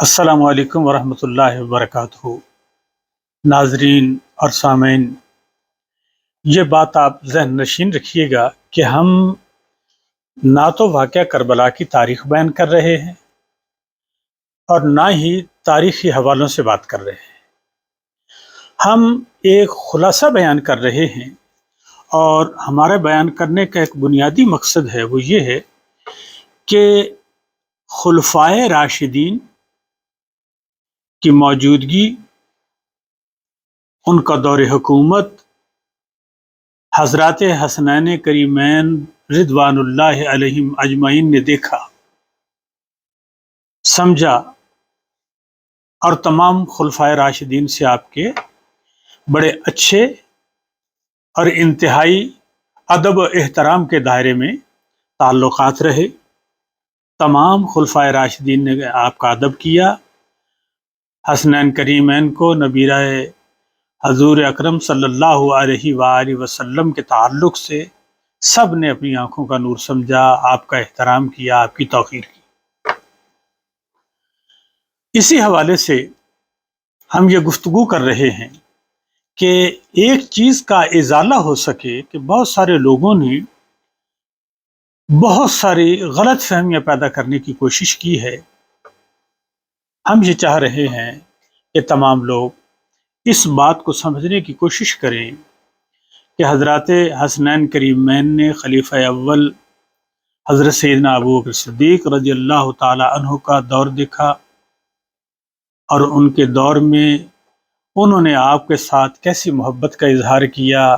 السلام علیکم ورحمۃ اللہ وبرکاتہ۔ ناظرین اور سامعین، یہ بات آپ ذہن نشین رکھیے گا کہ ہم نہ تو واقعہ کربلا کی تاریخ بیان کر رہے ہیں اور نہ ہی تاریخی حوالوں سے بات کر رہے ہیں۔ ہم ایک خلاصہ بیان کر رہے ہیں، اور ہمارے بیان کرنے کا ایک بنیادی مقصد ہے، وہ یہ ہے کہ خلفائے راشدین کی موجودگی، ان کا دور حکومت، حضرات حسنین کریمین رضوان اللہ علیہم اجمعین نے دیکھا، سمجھا، اور تمام خلفائے راشدین سے آپ کے بڑے اچھے اور انتہائی ادب و احترام کے دائرے میں تعلقات رہے۔ تمام خلفائے راشدین نے آپ کا ادب کیا، حسنین کریمین کو نبیرہ حضور اکرم صلی اللہ علیہ وآلہ وسلم کے تعلق سے سب نے اپنی آنکھوں کا نور سمجھا، آپ کا احترام کیا، آپ کی توقیر کی۔ اسی حوالے سے ہم یہ گفتگو کر رہے ہیں کہ ایک چیز کا ازالہ ہو سکے کہ بہت سارے لوگوں نے بہت ساری غلط فہمیاں پیدا کرنے کی کوشش کی ہے۔ ہم یہ چاہ رہے ہیں کہ تمام لوگ اس بات کو سمجھنے کی کوشش کریں کہ حضرات حسنین کریمین نے خلیفہ اول حضرت سیدنا ابو بکر صدیق رضی اللہ تعالی عنہ کا دور دیکھا، اور ان کے دور میں انہوں نے آپ کے ساتھ کیسی محبت کا اظہار کیا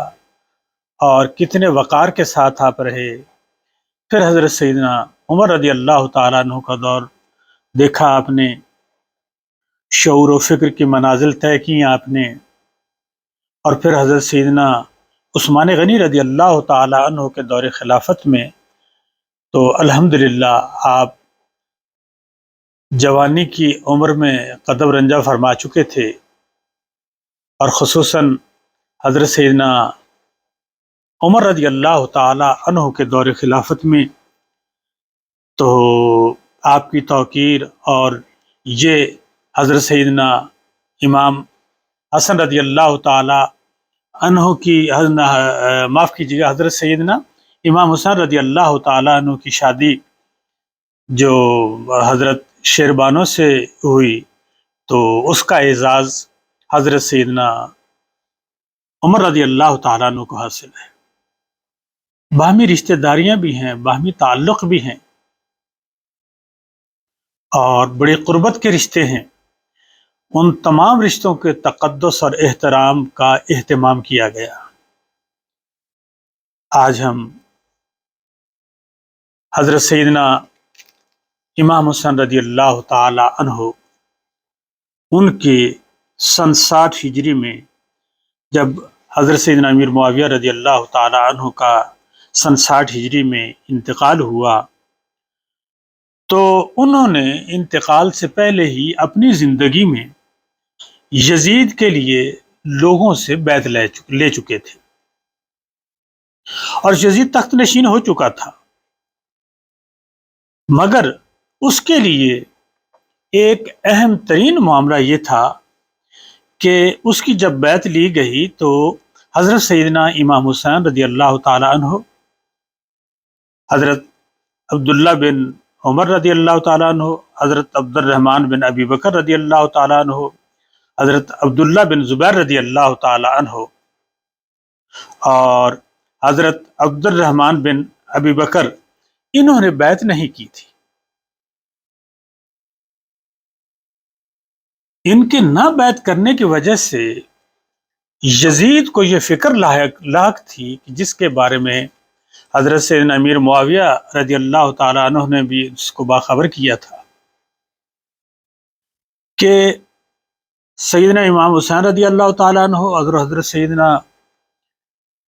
اور کتنے وقار کے ساتھ آپ رہے۔ پھر حضرت سیدنا عمر رضی اللہ تعالیٰ عنہ کا دور دیکھا آپ نے، شعور و فکر کی منازل طے کی آپ نے، اور پھر حضرت سیدنا عثمان غنی رضی اللہ تعالیٰ عنہ کے دور خلافت میں تو الحمدللہ آپ جوانی کی عمر میں قدم رنجہ فرما چکے تھے، اور خصوصاً حضرت سیدنا عمر رضی اللہ تعالی عنہ کے دور خلافت میں تو آپ کی توقیر، اور یہ حضرت سیدنا امام حسن رضی اللہ تعالی عنہ کی معاف کیجیے گا، حضرت سیدنا امام حسن رضی اللہ تعالی عنہ کی شادی جو حضرت شیربانوں سے ہوئی، تو اس کا اعزاز حضرت سیدنا عمر رضی اللہ تعالیٰ عنہ کو حاصل ہے۔ باہمی رشتہ داریاں بھی ہیں، باہمی تعلق بھی ہیں، اور بڑی قربت کے رشتے ہیں۔ ان تمام رشتوں کے تقدس اور احترام کا اہتمام کیا گیا۔ آج ہم حضرت سیدنا امام حسن رضی اللہ تعالی عنہ، ان کے سن 60 ہجری میں جب حضرت سیدنا امیر معاویہ رضی اللہ تعالی عنہ کا سن 60 ہجری میں انتقال ہوا، تو انہوں نے انتقال سے پہلے ہی اپنی زندگی میں یزید کے لیے لوگوں سے بیعت لے چکے تھے، اور یزید تخت نشین ہو چکا تھا، مگر اس کے لیے ایک اہم ترین معاملہ یہ تھا کہ اس کی جب بیعت لی گئی تو حضرت سیدنا امام حسین رضی اللہ تعالی عنہ، حضرت عبداللہ بن عمر رضی اللہ تعالیٰ عنہ، حضرت عبد الرحمن بن ابی بکر رضی اللہ تعالیٰ عنہ، حضرت عبداللہ بن زبیر رضی اللہ تعالیٰ عنہ، اور حضرت عبد الرحمن بن ابی بکر، انہوں نے بیعت نہیں کی تھی۔ ان کے نہ بیعت کرنے کی وجہ سے یزید کو یہ فکر لاحق تھی کہ جس کے بارے میں حضرت سیدنا امیر معاویہ رضی اللہ تعالیٰ عنہ نے بھی اس کو باخبر کیا تھا، کہ سیدنا امام حسین رضی اللہ تعالیٰ عنہ اور حضرت سیدنا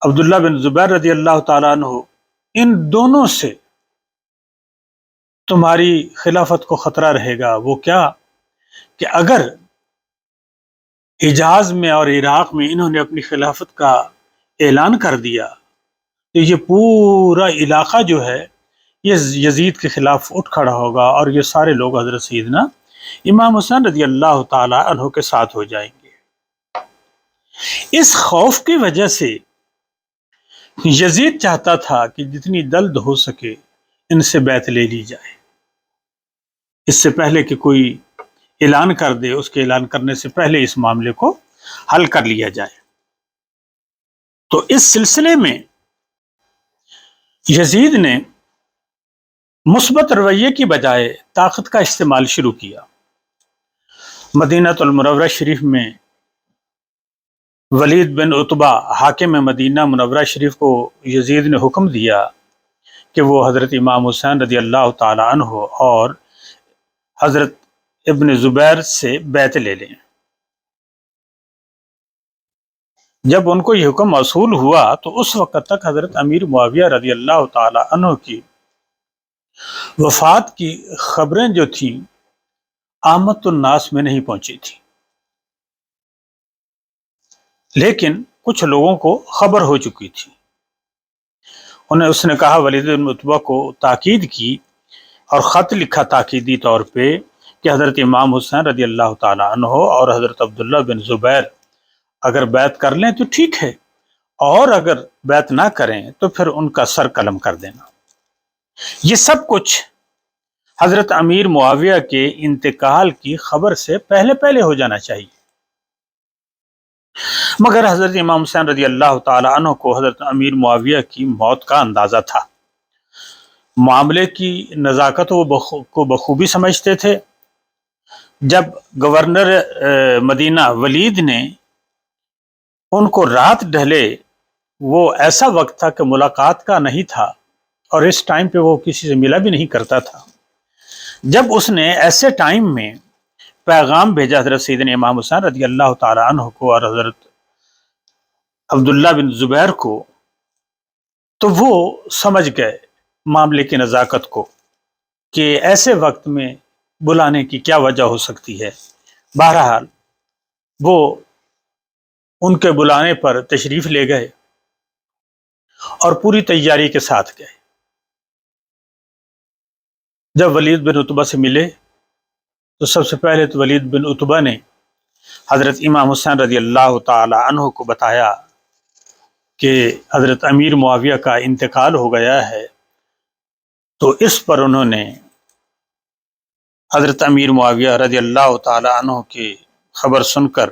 عبداللہ بن زبیر رضی اللہ تعالیٰ عنہ، ان دونوں سے تمہاری خلافت کو خطرہ رہے گا۔ وہ کیا کہ اگر حجاز میں اور عراق میں انہوں نے اپنی خلافت کا اعلان کر دیا تو یہ پورا علاقہ جو ہے یہ یزید کے خلاف اٹھ کھڑا ہوگا، اور یہ سارے لوگ حضرت سیدنا امام حسین رضی اللہ تعالی عنہ کے ساتھ ہو جائیں گے۔ اس خوف کی وجہ سے یزید چاہتا تھا کہ جتنی جلد ہو سکے ان سے بیعت لے لی جائے، اس سے پہلے کہ کوئی اعلان کر دے، اس کے اعلان کرنے سے پہلے اس معاملے کو حل کر لیا جائے۔ تو اس سلسلے میں یزید نے مثبت رویے کی بجائے طاقت کا استعمال شروع کیا۔ مدینہ المنورہ شریف میں ولید بن عتبہ حاکم مدینہ منورہ شریف کو یزید نے حکم دیا کہ وہ حضرت امام حسین رضی اللہ تعالی عنہ اور حضرت ابن زبیر سے بیعت لے لیں۔ جب ان کو یہ حکم موصول ہوا تو اس وقت تک حضرت امیر معاویہ رضی اللہ تعالی عنہ کی وفات کی خبریں جو تھیں عامت الناس میں نہیں پہنچی تھی، لیکن کچھ لوگوں کو خبر ہو چکی تھی۔ اس نے کہا، ولید بن عتبہ کو تاکید کی اور خط لکھا تاکیدی طور پہ کہ حضرت امام حسین رضی اللہ تعالی عنہ اور حضرت عبداللہ بن زبیر اگر بیعت کر لیں تو ٹھیک ہے، اور اگر بیعت نہ کریں تو پھر ان کا سر قلم کر دینا۔ یہ سب کچھ حضرت امیر معاویہ کے انتقال کی خبر سے پہلے ہو جانا چاہیے، مگر حضرت امام حسین رضی اللہ تعالی عنہ کو حضرت امیر معاویہ کی موت کا اندازہ تھا۔ معاملے کی نزاکت کو بخوبی سمجھتے تھے۔ جب گورنر مدینہ ولید نے ان کو رات ڈھلے، وہ ایسا وقت تھا کہ ملاقات کا نہیں تھا اور اس ٹائم پہ وہ کسی سے ملا بھی نہیں کرتا تھا، جب اس نے ایسے ٹائم میں پیغام بھیجا حضرت سیدنا امام حسین رضی اللہ تعالی عنہ کو اور حضرت عبداللہ بن زبیر کو، تو وہ سمجھ گئے معاملے کی نزاکت کو کہ ایسے وقت میں بلانے کی کیا وجہ ہو سکتی ہے۔ بہرحال وہ ان کے بلانے پر تشریف لے گئے اور پوری تیاری کے ساتھ گئے۔ جب ولید بن عتبہ سے ملے تو سب سے پہلے تو ولید بن عتبہ نے حضرت امام حسین رضی اللہ تعالی عنہ کو بتایا کہ حضرت امیر معاویہ کا انتقال ہو گیا ہے۔ تو اس پر انہوں نے حضرت امیر معاویہ رضی اللہ تعالی عنہ کی خبر سن کر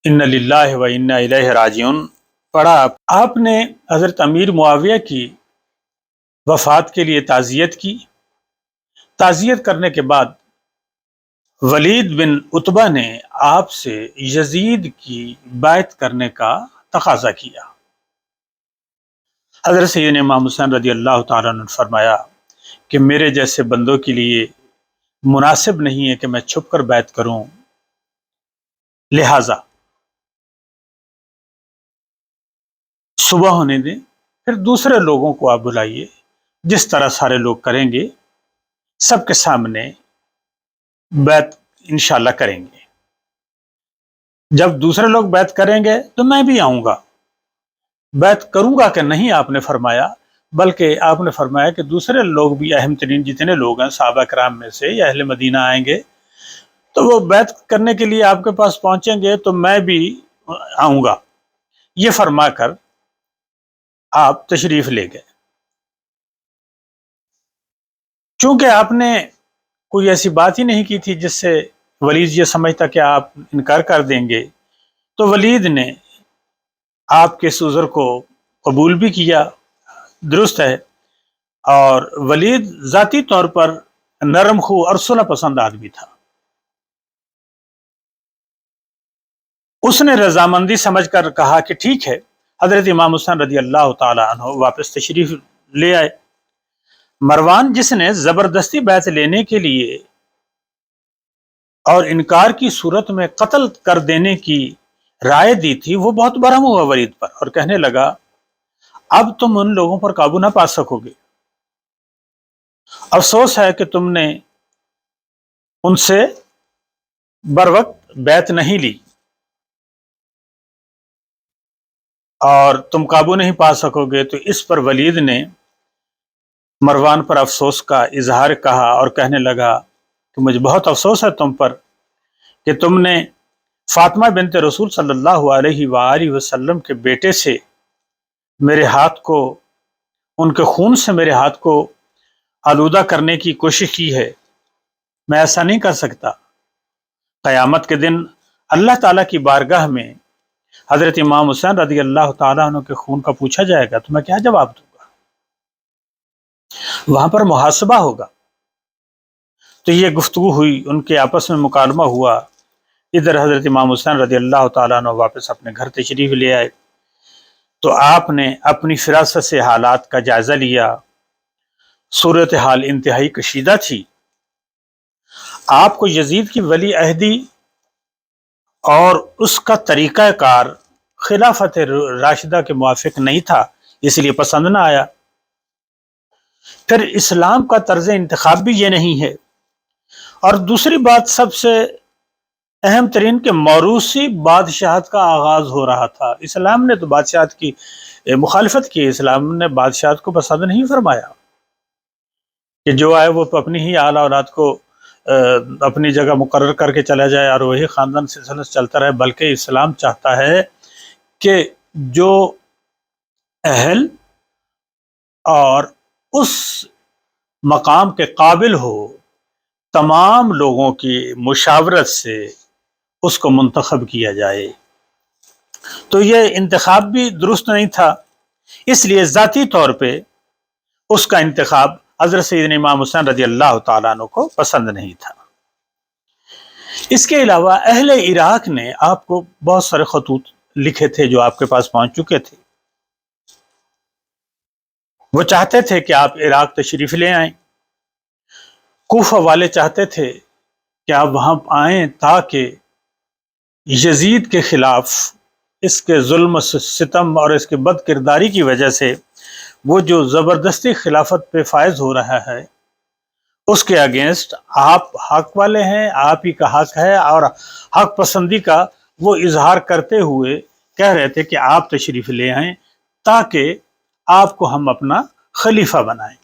ان للہ و انا الیہ راجعون پڑھا۔ آپ نے حضرت امیر معاویہ کی وفات کے لیے تعزیت کی۔ تعزیت کرنے کے بعد ولید بن عتبہ نے آپ سے یزید کی بیعت کرنے کا تقاضا کیا۔ حضرت سیدنا امام حسین رضی اللہ تعالیٰ عنہ نے فرمایا کہ میرے جیسے بندوں کے لیے مناسب نہیں ہے کہ میں چھپ کر بیعت کروں، لہٰذا صبح ہونے دیں، پھر دوسرے لوگوں کو آپ بلائیے، جس طرح سارے لوگ کریں گے سب کے سامنے بیعت انشاءاللہ کریں گے۔ جب دوسرے لوگ بیعت کریں گے تو میں بھی آؤں گا، بیعت کروں گا کہ نہیں آپ نے فرمایا، بلکہ آپ نے فرمایا کہ دوسرے لوگ بھی، اہم ترین جتنے لوگ ہیں صحابہ کرام میں سے یا اہل مدینہ آئیں گے تو وہ بیعت کرنے کے لیے آپ کے پاس پہنچیں گے تو میں بھی آؤں گا۔ یہ فرما کر آپ تشریف لے گئے۔ چونکہ آپ نے کوئی ایسی بات ہی نہیں کی تھی جس سے ولید یہ سمجھتا کہ آپ انکار کر دیں گے، تو ولید نے آپ کے اس عذر کو قبول بھی کیا، درست ہے۔ اور ولید ذاتی طور پر نرم خو اور صلح پسند آدمی تھا۔ اس نے رضامندی سمجھ کر کہا کہ ٹھیک ہے۔ حضرت امام حسین رضی اللہ تعالی عنہ واپس تشریف لے آئے۔ مروان، جس نے زبردستی بیعت لینے کے لیے اور انکار کی صورت میں قتل کر دینے کی رائے دی تھی، وہ بہت برہم ہوا ولید پر اور کہنے لگا، اب تم ان لوگوں پر قابو نہ پا سکو گے، افسوس ہے کہ تم نے ان سے بر وقت بیعت نہیں لی اور تم قابو نہیں پا سکو گے۔ تو اس پر ولید نے مروان پر افسوس کا اظہار کہا اور کہنے لگا کہ مجھے بہت افسوس ہے تم پر کہ تم نے فاطمہ بنت رسول صلی اللہ علیہ وآلہ وسلم کے بیٹے سے میرے ہاتھ کو، ان کے خون سے میرے ہاتھ کو آلودہ کرنے کی کوشش کی ہے۔ میں ایسا نہیں کر سکتا۔ قیامت کے دن اللہ تعالیٰ کی بارگاہ میں حضرت امام حسین رضی اللہ تعالیٰ عنہ کے خون کا پوچھا جائے گا تو میں کیا جواب دوں گا؟ وہاں پر محاسبہ ہوگا۔ تو یہ گفتگو ہوئی، ان کے آپس میں مکالمہ ہوا۔ ادھر حضرت امام حسین رضی اللہ تعالیٰ عنہ واپس اپنے گھر تشریف لے آئے تو آپ نے اپنی فراست سے حالات کا جائزہ لیا۔ صورتحال انتہائی کشیدہ تھی۔ آپ کو یزید کی ولی عہدی اور اس کا طریقہ کار خلافت راشدہ کے موافق نہیں تھا، اس لیے پسند نہ آیا۔ پھر اسلام کا طرز انتخاب بھی یہ نہیں ہے، اور دوسری بات سب سے اہم ترین کہ موروثی بادشاہت کا آغاز ہو رہا تھا۔ اسلام نے تو بادشاہت کی مخالفت کی، اسلام نے بادشاہت کو پسند نہیں فرمایا کہ جو آئے وہ اپنی ہی اعلیٰ اولاد کو اپنی جگہ مقرر کر کے چلا جائے اور وہی خاندان سلسلہ چلتا رہے، بلکہ اسلام چاہتا ہے کہ جو اہل اور اس مقام کے قابل ہو تمام لوگوں کی مشاورت سے اس کو منتخب کیا جائے۔ تو یہ انتخاب بھی درست نہیں تھا، اس لیے ذاتی طور پہ اس کا انتخاب حضرت سیدنا امام حسین رضی اللہ تعالیٰ عنہ کو پسند نہیں تھا۔ اس کے علاوہ اہل عراق نے آپ کو بہت سارے خطوط لکھے تھے جو آپ کے پاس پہنچ چکے تھے۔ وہ چاہتے تھے کہ آپ عراق تشریف لے آئیں۔ کوفہ والے چاہتے تھے کہ آپ وہاں آئیں تاکہ یزید کے خلاف اس کے ظلم و ستم اور اس کے بد کرداری کی وجہ سے وہ جو زبردستی خلافت پہ فائز ہو رہا ہے اس کے اگینسٹ آپ حق والے ہیں، آپ ہی کا حق ہے، اور حق پسندی کا وہ اظہار کرتے ہوئے کہہ رہے تھے کہ آپ تشریف لے آئیں تاکہ آپ کو ہم اپنا خلیفہ بنائیں۔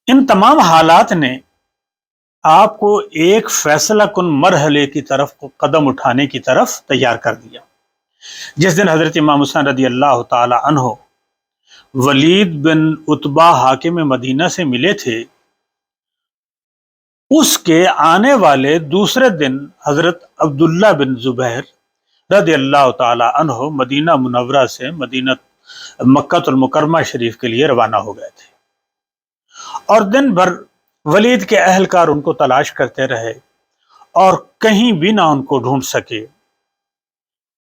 ان تمام حالات نے آپ کو ایک فیصلہ کن مرحلے کی طرف قدم اٹھانے کی طرف تیار کر دیا۔ جس دن حضرت امام حسین رضی اللہ تعالی عنہ ولید بن عتبہ حاکم مدینہ سے ملے تھے، اس کے آنے والے دوسرے دن حضرت عبداللہ بن زبیر رضی اللہ تعالی عنہ مدینہ منورہ سے مکہ المکرمہ شریف کے لیے روانہ ہو گئے تھے، اور دن بھر ولید کے اہلکار ان کو تلاش کرتے رہے اور کہیں بھی نہ ان کو ڈھونڈ سکے۔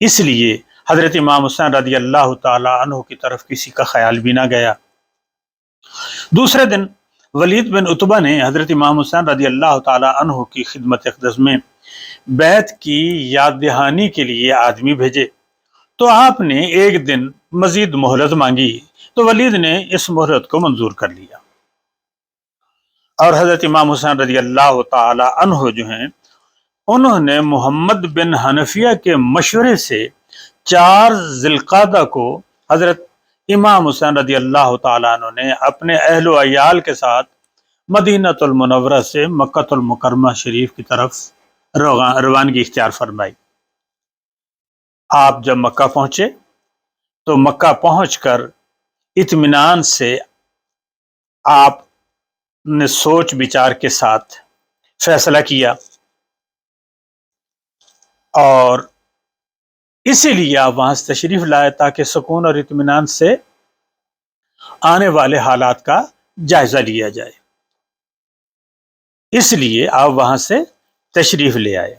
اس لیے حضرت امام حسین رضی اللہ تعالی عنہ کی طرف کسی کا خیال بھی نہ گیا۔ دوسرے دن ولید بن عتبہ نے حضرت امام حسین رضی اللہ تعالی عنہ کی خدمت اقدس میں بیعت کی یاد دہانی کے لیے آدمی بھیجے، تو آپ نے ایک دن مزید مہلت مانگی تو ولید نے اس مہلت کو منظور کر لیا، اور حضرت امام حسین رضی اللہ تعالی عنہ جو ہیں انہوں نے محمد بن حنفیہ کے مشورے سے 4 ذی القعدہ کو حضرت امام حسین رضی اللہ تعالیٰ عنہ نے اپنے اہل و عیال کے ساتھ مدینہ المنورہ سے مکہ المکرمہ شریف کی طرف روانگی اختیار فرمائی۔ آپ جب مکہ پہنچے تو مکہ پہنچ کر اطمینان سے آپ نے سوچ بچار کے ساتھ فیصلہ کیا، اور اسی لیے آپ وہاں سے تشریف لائے تاکہ سکون اور اطمینان سے آنے والے حالات کا جائزہ لیا جائے، اس لیے آپ وہاں سے تشریف لے آئے۔